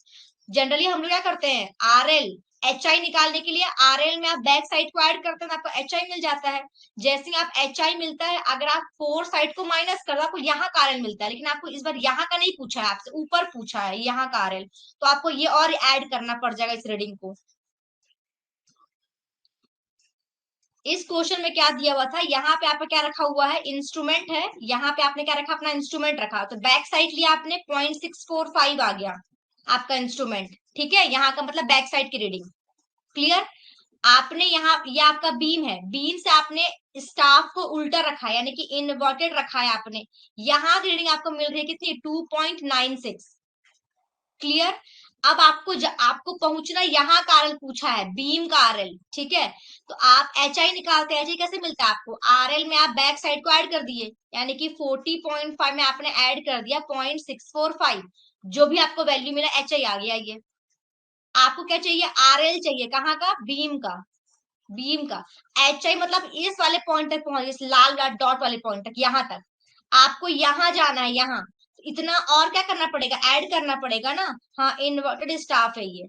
जनरली हम लोग क्या करते हैं? आरएल एच आई निकालने के लिए आरएल में आप बैक साइड को ऐड करते हैं तो आपको एच आई मिल जाता है। जैसे ही आप एच आई मिलता है, अगर आप फोर साइड को माइनस कर दो, आपको यहाँ का आरएल मिलता है, लेकिन आपको इस बार यहाँ का नहीं पूछा है, आपसे ऊपर पूछा है यहाँ का आरएल, तो आपको ये और ऐड करना पड़ जाएगा इस रीडिंग को। इस क्वेश्चन में क्या दिया हुआ था? यहाँ पे आपका क्या रखा हुआ है? इंस्ट्रूमेंट है, यहाँ पे आपने क्या रखा? अपना इंस्ट्रूमेंट रखा, तो बैक साइड लिया आपने 0.645 आ गया आपका इंस्ट्रूमेंट, ठीक है। यहाँ का मतलब बैक साइड की रीडिंग। क्लियर? आपने यहाँ, ये आपका बीम है, बीम से आपने स्टाफ को उल्टा रखा है, यानी कि इनवर्टेड रखा है आपने, यहाँ की रीडिंग आपको मिल रही है कितनी? 2.96। क्लियर? अब आपको पहुंचना, यहाँ का आरएल पूछा है, बीम का आरएल, ठीक है। तो आप एच आई निकालते हैं, एच आई कैसे मिलता है आपको? आरएल में आप बैक साइड को ऐड कर दिए, यानी कि 40.5 में आपने ऐड कर दिया 0.645, जो भी आपको वैल्यू मिला एच आई आ गया ये। आपको क्या चाहिए? आरएल चाहिए, कहाँ का? बीम का, बीम का। एच आई मतलब इस वाले पॉइंट तक पहुंच, इस लाल डॉट वाले पॉइंट तक, यहाँ तक आपको यहाँ जाना है, यहाँ इतना और क्या करना पड़ेगा? ऐड करना पड़ेगा ना। हाँ इन्वर्टेड स्टाफ है ये।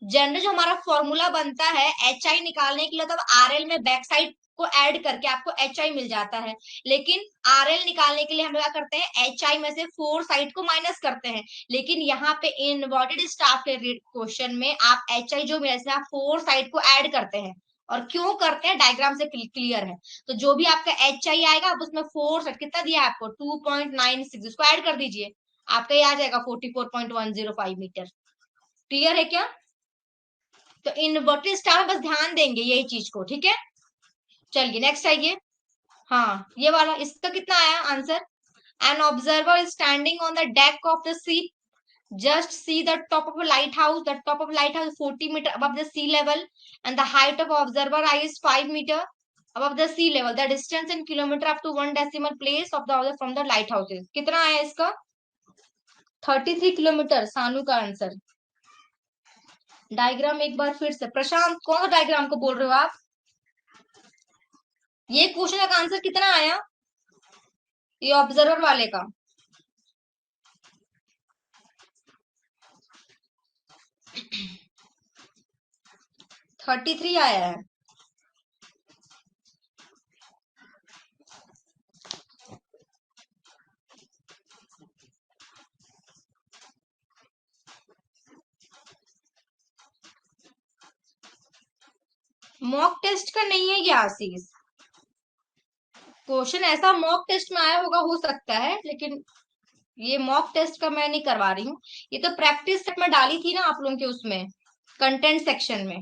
जनरल जो हमारा फॉर्मूला बनता है एच आई निकालने के लिए, तब आरएल में बैक साइड को ऐड करके आपको एच आई मिल जाता है, लेकिन आरएल निकालने के लिए हम लोग क्या करते हैं? एच आई में से फोर साइड को माइनस करते हैं। लेकिन यहाँ पे इन्वर्टेड स्टाफ के क्वेश्चन में आप एच आई जो मिला, इसमें आप फोर साइड को ऐड करते हैं, और क्यों करते हैं डायग्राम से क्लियर है। तो जो भी आपका एच आई आएगा, आप उसमें फोर साइड कितना दिया है आपको? 2.96, उसको ऐड कर दीजिए, आपका ये आ जाएगा 44.105 मीटर। क्लियर है क्या? तो इन्वर्टेड स्टार बस ध्यान देंगे यही चीज को, ठीक है। चलिए नेक्स्ट आइए। हाँ ये वाला, इसका कितना आया answer? An observer standing on the deck of the ship Just see the top of a lighthouse. The top of a lighthouse is 40 meter above the sea level, and the height of observer eye is 5 meter above the sea level. The distance in kilometer up to 1 decimal place of the from the lighthouse is कितना आया इसका? 33 किलोमीटर। सानू का आंसर। डायग्राम एक बार फिर से, प्रशांत कौन सा डायग्राम को बोल रहे हो आप? ये क्वेश्चन का आंसर कितना आया? ये ऑब्जर्वर वाले का। 33 आया है। मॉक टेस्ट का नहीं है ये आशीष। क्वेश्चन ऐसा मॉक टेस्ट में आया होगा, हो सकता है, लेकिन ये मॉक टेस्ट का मैं नहीं करवा रही हूँ। ये तो प्रैक्टिस सेट में डाली थी ना आप लोगों के उसमें कंटेंट सेक्शन में।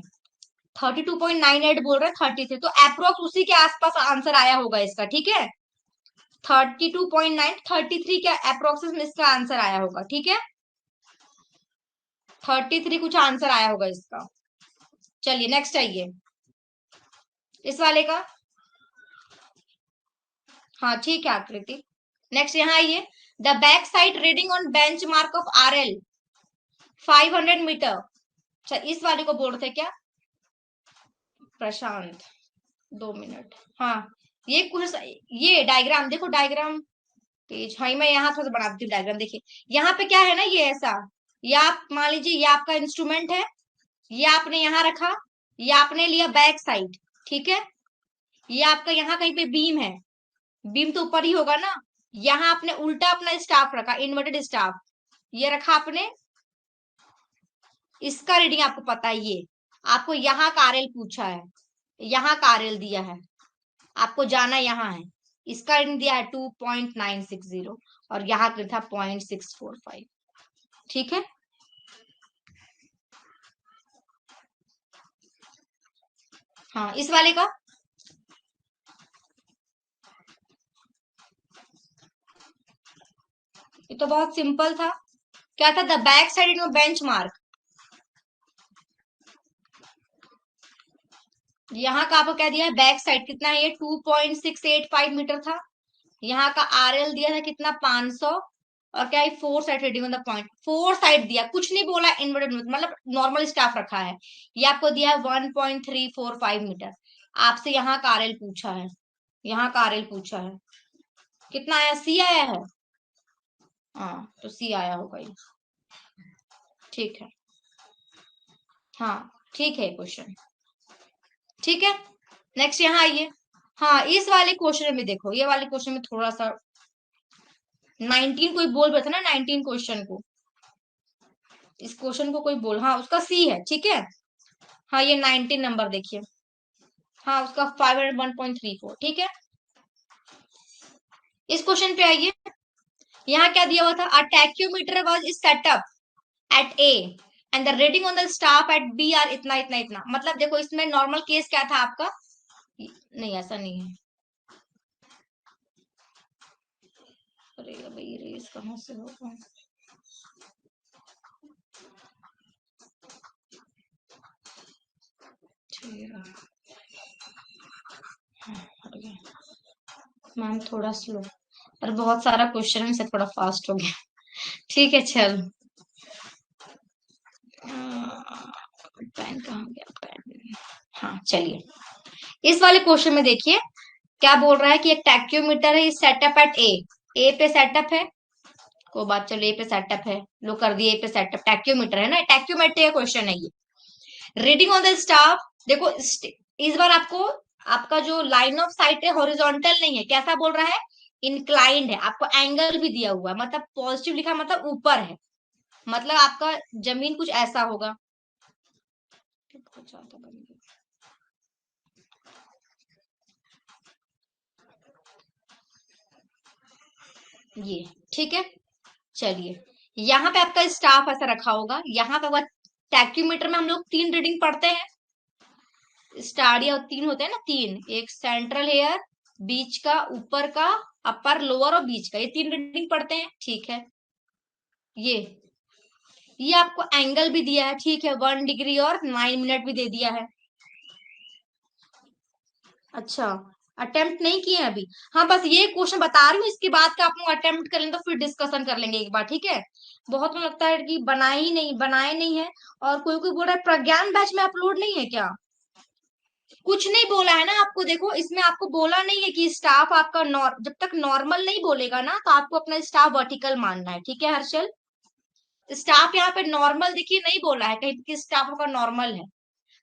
32.98 बोल रहे 33, तो अप्रोक्स उसी के आसपास आंसर आया होगा इसका। ठीक है, 32.9 33 के अप्रोक्स में इसका आंसर आया होगा। ठीक है, 33 कुछ आंसर आया होगा इसका। चलिए नेक्स्ट आइए इस वाले का। हाँ ठीक है आकृति। नेक्स्ट यहाँ आइए। The back side reading on bench mark of RL 500 metre. अच्छा इस वाले को बोल रहे थे क्या प्रशांत? 2 मिनट। हाँ ये कुछ, ये डायग्राम देखो, डायग्राम पेज, हाँ मैं यहाँ थोड़ा सा बनाती हूँ डायग्राम। देखिए यहाँ पे क्या है ना, ये ऐसा, ये आप मान लीजिए ये आपका इंस्ट्रूमेंट है, ये आपने यहाँ रखा, ये आपने लिया बैक साइड। ठीक है, ये आपका यहाँ कहीं पे बीम है, बीम तो ऊपर ही होगा ना। यहाँ आपने उल्टा अपना स्टाफ रखा, इन्वर्टेड स्टाफ, ये रखा आपने। इसका रीडिंग आपको पता है, ये आपको यहाँ का RL पूछा है, यहाँ का RL दिया है, आपको जाना यहाँ है। इसका रीडिंग दिया है 2.960 और यहाँ का था 0.645। ठीक है, हाँ इस वाले का ये तो बहुत सिंपल था। क्या था? The back side in bench mark. यहाँ का आपको क्या दिया है? बैक साइड कितना है? ये 2.685 मीटर था। यहाँ का RL दिया था कितना? 500। और क्या है? 4 side reading on the point, 4 side दिया, कुछ नहीं बोला इन्वर्टेड, मतलब नॉर्मल स्टाफ रखा है। ये आपको दिया है 1.345 मीटर। आपसे यहाँ का RL पूछा है, यहाँ का RL पूछा है, कितना आया? C आया है। हाँ तो C आया होगा ये। ठीक है, हाँ ठीक है क्वेश्चन। ठीक है, नेक्स्ट यहाँ आइए। हाँ इस वाले क्वेश्चन में देखो, ये वाले क्वेश्चन में थोड़ा सा 19 कोई बोल रहा था ना, 19 क्वेश्चन को, इस क्वेश्चन को कोई बोल, हाँ उसका C है। ठीक है, हाँ ये 19 नंबर देखिए, हाँ उसका 501.34। ठीक है, इस क्वेश्चन पे आइए। यहाँ क्या दिया हुआ था? A tacheometer was set up at A and the reading on the staff at B are इतना इतना इतना। मतलब देखो इसमें नॉर्मल केस क्या था आपका? नहीं ऐसा नहीं है। अरे भाई रेस कहाँ से होगा? मैम थोड़ा स्लो, और बहुत सारा क्वेश्चन है, थोड़ा फास्ट हो गया। ठीक है चल। पेन कहाँ गया? पेन, हाँ चलिए। इस वाले क्वेश्चन में देखिए क्या बोल रहा है कि एक टैक्योमीटर है, सेटअप एट ए पे सेटअप है, को बात, चलो ए पे सेटअप है, लो कर दिए ए पे सेटअप, टैक्योमीटर है ना, टैक्योमेट्री का क्वेश्चन है ये। रीडिंग ऑन द स्टाफ, देखो इस बार आपको, आपका जो लाइन ऑफ साइट है हॉरिजॉन्टल नहीं है, कैसा बोल रहा है? इंक्लाइंड है। आपको एंगल भी दिया हुआ है, मतलब पॉजिटिव लिखा, मतलब ऊपर है, मतलब आपका जमीन कुछ ऐसा होगा। ये ठीक है, चलिए यहाँ पे आपका स्टाफ ऐसा रखा होगा, यहाँ पे वह टैक्यूमीटर में हम लोग 3 रीडिंग पढ़ते हैं, स्टार या 3 होते हैं ना, 3, एक सेंट्रल हेयर, बीच का, ऊपर का, अपर लोअर और बीच का, ये 3 रीडिंग पढ़ते हैं। ठीक है, ये ये आपको एंगल भी दिया है, ठीक है, 1 डिग्री और 9 मिनट भी दे दिया है। अच्छा, अटेम्प्ट नहीं किए हैं अभी? हाँ, बस ये क्वेश्चन बता रही हूँ, इसके बाद का आप लोग अटेम्प्ट करें तो फिर डिस्कशन कर लेंगे एक बार, ठीक है। बहुत लोग लगता है कि बनाए नहीं है। और कोई कोई बोल रहा है प्रज्ञान बैच में अपलोड नहीं है क्या? कुछ नहीं बोला है ना आपको, देखो इसमें आपको बोला नहीं है कि स्टाफ आपका जब तक नॉर्मल नहीं बोलेगा ना तो आपको अपना स्टाफ वर्टिकल मानना है, ठीक है हर्षल। स्टाफ यहाँ पे नॉर्मल देखिए नहीं बोला है कहीं कि स्टाफ का नॉर्मल है।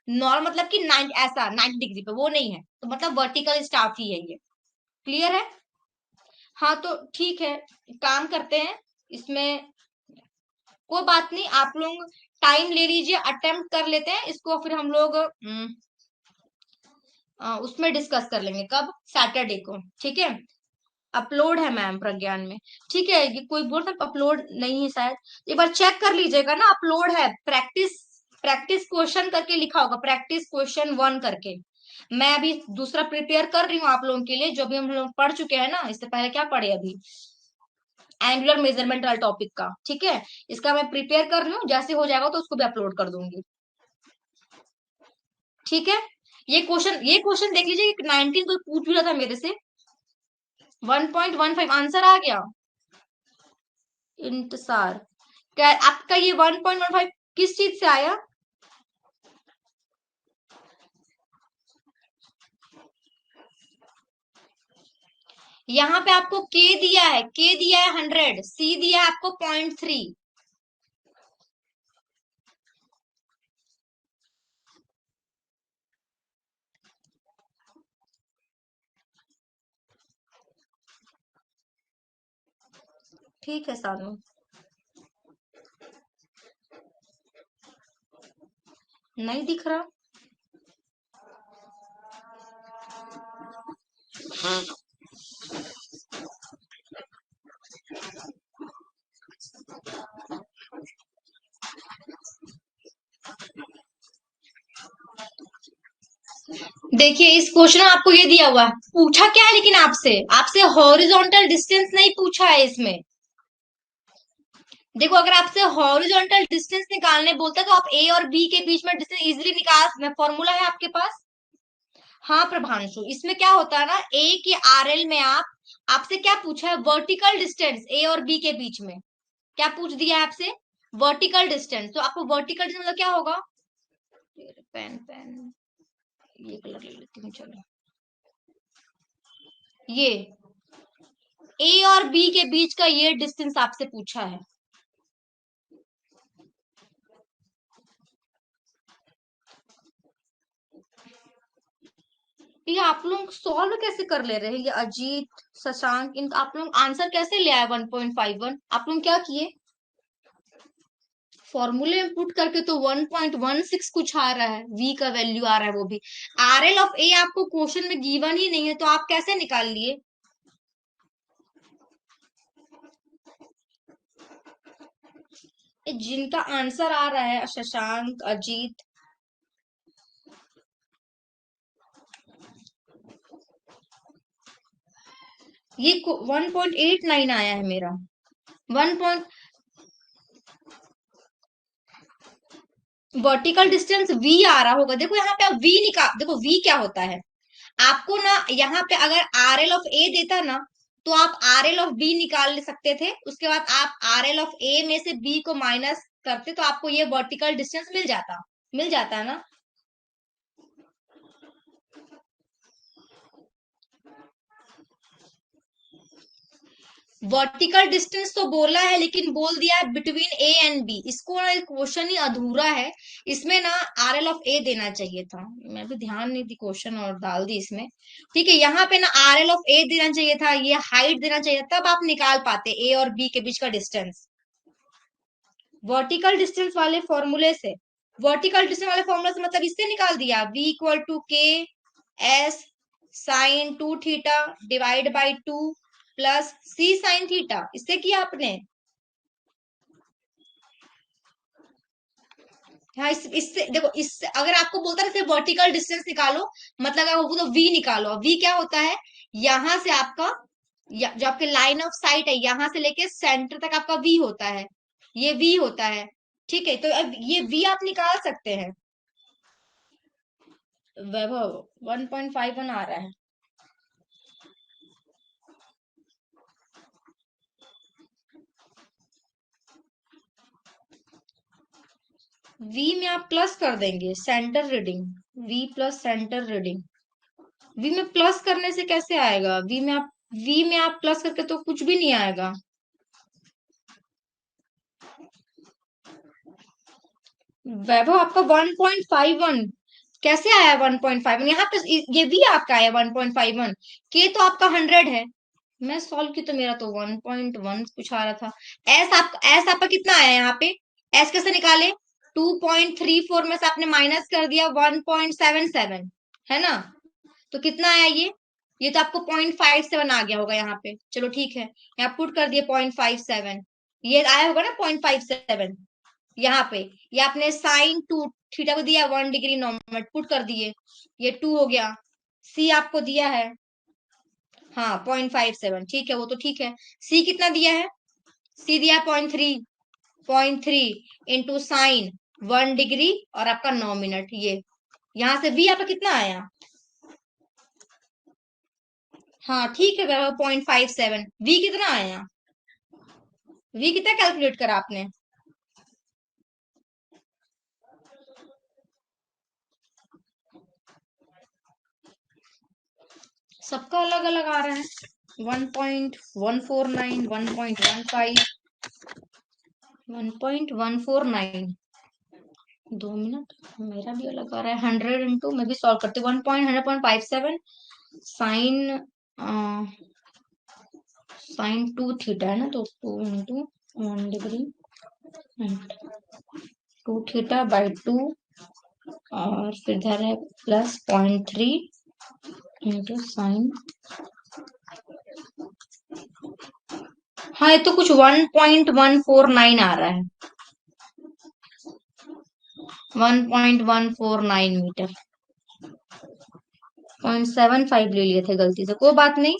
नॉर्मल मतलब कि 9 ऐसा 90 डिग्री पे, वो नहीं है, तो मतलब वर्टिकल स्टाफ ही है ये। क्लियर है? हाँ तो ठीक है, काम करते हैं इसमें। कोई बात नहीं, आप लोग टाइम ले लीजिए, अटेम्प्ट कर लेते हैं इसको, फिर हम लोग उसमें डिस्कस कर लेंगे कब, सैटरडे को, ठीक है। अपलोड है मैम प्रज्ञान में, ठीक है। ये कोई बोल रहा अपलोड नहीं है शायद, एक बार चेक कर लीजिएगा ना, अपलोड है। प्रैक्टिस प्रैक्टिस क्वेश्चन करके लिखा होगा, प्रैक्टिस क्वेश्चन 1 करके। मैं अभी दूसरा प्रिपेयर कर रही हूँ आप लोगों के लिए, जो भी हम लोग पढ़ चुके हैं ना, इससे पहले क्या पढ़े अभी, एंगुलर मेजरमेंट वाला टॉपिक का, ठीक है। इसका मैं प्रिपेयर कर रही हूँ, जैसे हो जाएगा तो उसको भी अपलोड कर दूंगी, ठीक है। ये क्वेश्चन देख लीजिए, 19 कोई पूछ भी रहा था मेरे से। 1.15 आंसर आ गया। इंतजार, क्या आपका ये 1.15 किस चीज से आया? यहाँ पे आपको के दिया है 100, सी दिया है आपको 0.3। ठीक है सानू, नहीं दिख रहा। देखिए इस क्वेश्चन में आपको ये दिया हुआ है, पूछा क्या है लेकिन आपसे आपसे हॉरिजॉन्टल डिस्टेंस नहीं पूछा है इसमें। देखो अगर आपसे हॉरिजॉन्टल डिस्टेंस निकालने बोलता है तो आप ए और बी के बीच में डिस्टेंस इजीली निकाल, फॉर्मूला है आपके पास। हाँ प्रभांशु, इसमें क्या होता है ना, ए के आरएल में आपसे क्या पूछा है, वर्टिकल डिस्टेंस ए और बी के बीच में क्या पूछ दिया है आपसे, वर्टिकल डिस्टेंस। तो आपको वर्टिकल डिस्टेंस मतलब क्या होगा, पेन पेन, ये कलर ले लेती हूँ चलो, ये ए और बी के बीच का ये डिस्टेंस आपसे पूछा है। ये आप लोग सॉल्व कैसे कर ले रहे हैं, ये अजीत शशांक, इन आप लोग आंसर कैसे ले आए 1.51? आप लोग क्या किए, फॉर्मूले में पुट करके तो 1.16 कुछ आ रहा है, वी का वैल्यू आ रहा है वो भी। आरएल ऑफ ए आपको क्वेश्चन में गिवन ही नहीं है, तो आप कैसे निकाल लिए? जिनका आंसर आ रहा है शशांक अजीत, ये 1.89 आया है मेरा। 1 वर्टिकल डिस्टेंस वी आ रहा होगा, देखो यहाँ पे आप वी निकाल, देखो वी क्या होता है आपको ना, यहाँ पे अगर आर एल ऑफ ए देता ना तो आप आर एल ऑफ बी निकाल सकते थे, उसके बाद आप आर एल ऑफ ए में से बी को माइनस करते तो आपको ये वर्टिकल डिस्टेंस मिल जाता है ना। वर्टिकल डिस्टेंस तो बोला है लेकिन बोल दिया है बिटवीन ए एंड बी, इसको ना क्वेश्चन ही अधूरा है। इसमें ना आर एल ऑफ ए देना चाहिए था, मैं भी ध्यान नहीं दी क्वेश्चन और डाल दी इसमें। ठीक है, यहाँ पे ना आर एल ऑफ ए देना चाहिए था, ये हाइट देना चाहिए, तब आप निकाल पाते ए और बी के बीच का डिस्टेंस वर्टिकल डिस्टेंस वाले फॉर्मूले से। वर्टिकल डिस्टेंस वाले फॉर्मूले से मतलब इससे निकाल दिया, v equal to K S sine 2 theta divide by 2 plus C sine theta, इससे किया आपने। हाँ इससे देखो, इससे अगर आपको बोलता है सिर्फ वर्टिकल डिस्टेंस निकालो, मतलब आपको तो v निकालो, v क्या होता है, यहां से आपका जो आपके लाइन ऑफ साइट है, यहां से लेके सेंटर तक आपका v होता है, ये v होता है। ठीक है, तो अब ये v आप निकाल सकते हैं। वैभव 1.51 आ रहा है। v में आप प्लस कर देंगे centre reading, v plus centre reading. v में प्लस करने से कैसे आएगा? v में आप प्लस करके तो कुछ भी नहीं आएगा। वैभव आपका 1.51 कैसे आया? 1.51 यहाँ पे ये भी आपका आया 1.51, के तो आपका 100 है। मैं सॉल्व की तो मेरा तो 1.1 कुछ आ रहा था। एस आपका कितना आया यहाँ पे? एस कैसे निकाले? 2.34 में से आपने माइनस कर दिया 1.77, है ना? तो कितना आया ये तो आपको 0.57 आ गया होगा यहाँ पे। चलो ठीक है, यहाँ पुट कर दिए 0.57, ये आया होगा ना 0.57 यहाँ पे। ये आपने साइन टू थीटा को दिया 1 डिग्री नॉर्मल, पुट कर दिए, ये 2 हो गया। सी आपको दिया है, हाँ 0.57, ठीक है, वो तो ठीक है। सी कितना दिया है? सी दिया 0.3, 0.3 इंटू साइन 1 डिग्री और आपका 9 मिनट। ये यहाँ से वी आपका कितना आया? हाँ ठीक है, 0.57। वी कितना आया? वी कितना कैलकुलेट करा आपने? सबका अलग अलग आ रहा है। 1.149, 1.15, 1.149। 2 मिनट, मेरा भी अलग आ रहा है। 100 इंटू, मैं भी सॉल्व करती हूँ। 1.100.57 साइन साइन 2 थीटा है ना, तो 2 इंटू 1 डिग्री 2 थीटा/2 और फिर इधर है प्लस 0.3 इंटू साइन। हाँ ये तो कुछ 1.149 आ रहा है, 1.149 मीटर। 0.75 ले लिए थे गलती से, कोई बात नहीं।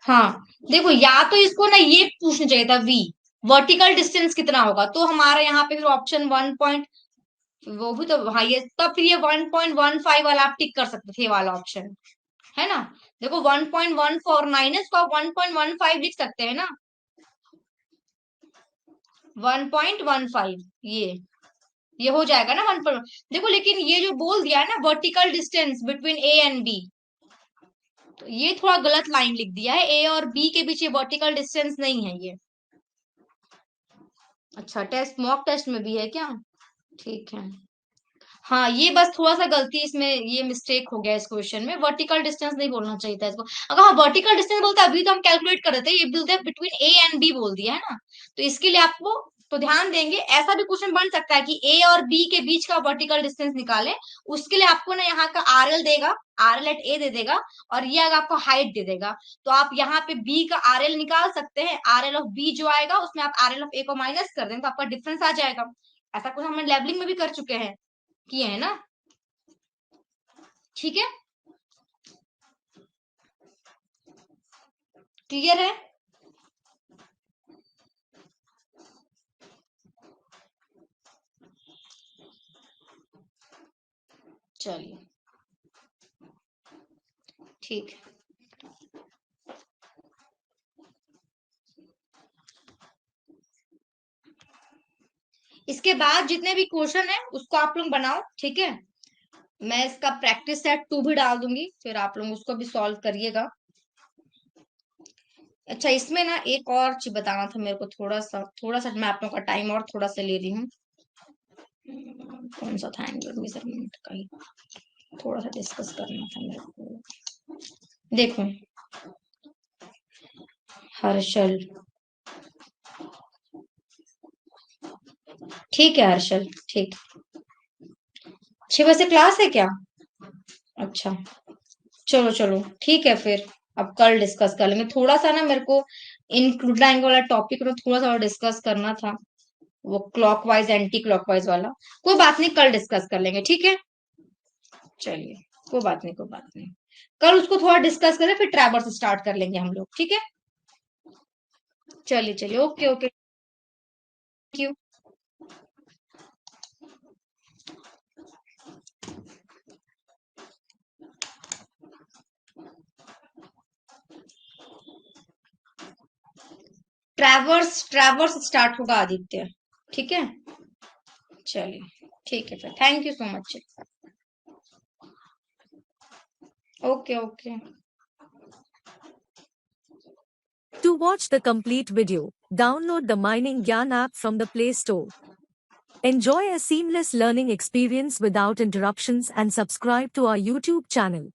हाँ देखो, या तो इसको ना ये पूछना चाहिए था, वी वर्टिकल डिस्टेंस कितना होगा, तो हमारा यहाँ पे फिर ऑप्शन 1 पॉइंट, वो भी तो हाईएस्ट, तब फिर ये 1.15 वाला आप टिक कर सकते थे, ये वाला ऑप्शन, है ना? देखो 1.149 है, इसको आप 1.15 लिख सकते हैं ना, 1.15। ये हो जाएगा ना 1 पर। देखो लेकिन ये जो बोल दिया है ना vertical distance between A and B, तो ये थोड़ा गलत लाइन लिख दिया है। ए और बी के बीच ये वर्टिकल डिस्टेंस नहीं है ये। अच्छा, टेस्ट मॉक टेस्ट में भी है क्या? ठीक है। हाँ ये बस थोड़ा सा गलती इसमें, ये मिस्टेक हो गया इस क्वेश्चन में, वर्टिकल डिस्टेंस नहीं बोलना चाहिए था इसको। अगर हाँ वर्टिकल डिस्टेंस बोलता अभी तो हम कैलकुलेट कर रहे थे, ये बोलते हैं बिटवीन ए एंड बी बोल दिया है ना, तो इसके लिए आपको तो ध्यान देंगे। ऐसा भी क्वेश्चन बन सकता है कि ए और बी के बीच का वर्टिकल डिस्टेंस निकाले, उसके लिए आपको ना यहाँ का आर एल देगा, आर एल एट ए दे देगा, और ये अगर आपको हाइट दे देगा, तो आप यहाँ पे बी का आर एल निकाल सकते हैं। आर एल ऑफ बी जो आएगा उसमें आप आर एल ऑफ ए को माइनस कर देंगे, तो आपका डिफरेंस आ जाएगा। ऐसा कुछ हम लेवलिंग में भी कर चुके हैं, किए हैं ना? ठीक है, क्लियर है? चलिए ठीक है। इसके बाद जितने भी क्वेश्चन है उसको आप लोग बनाओ, ठीक है? मैं इसका प्रैक्टिस सेट 2 भी डाल दूंगी, फिर आप लोग उसको भी सॉल्व करिएगा। अच्छा इसमें ना एक और चीज बताना था मेरे को, थोड़ा सा मैं आप लोगों का टाइम और थोड़ा सा ले रही हूँ। कौन सा था? एंगुलर मेजरमेंट का ही थोड़ा सा डिस्कस करना था मेरे को। देखो हर्षल, ठीक है हर्षल, ठीक। 6 बजे क्लास है क्या? अच्छा, चलो चलो ठीक है फिर। अब कल डिस्कस कर लेंगे, थोड़ा सा ना मेरे को इंक्लूड वाला टॉपिक में थोड़ा सा और डिस्कस करना था, वो क्लॉकवाइज एंटी क्लॉकवाइज वाला। कोई बात नहीं, कल डिस्कस कर लेंगे, ठीक है? चलिए, कोई बात नहीं, कोई बात नहीं। कल उसको थोड़ा डिस्कस करें, फिर ट्रैवर्स स्टार्ट कर लेंगे हम लोग, ठीक है? चलिए चलिए, okay okay, thank you. Traverse traverse start होगा आदित्य, ठीक है। चलिए ठीक है फिर, thank you so much. Okay okay. To watch the complete video, download the Mining Gyan app from the Play Store. Enjoy a seamless learning experience without interruptions and subscribe to our YouTube channel.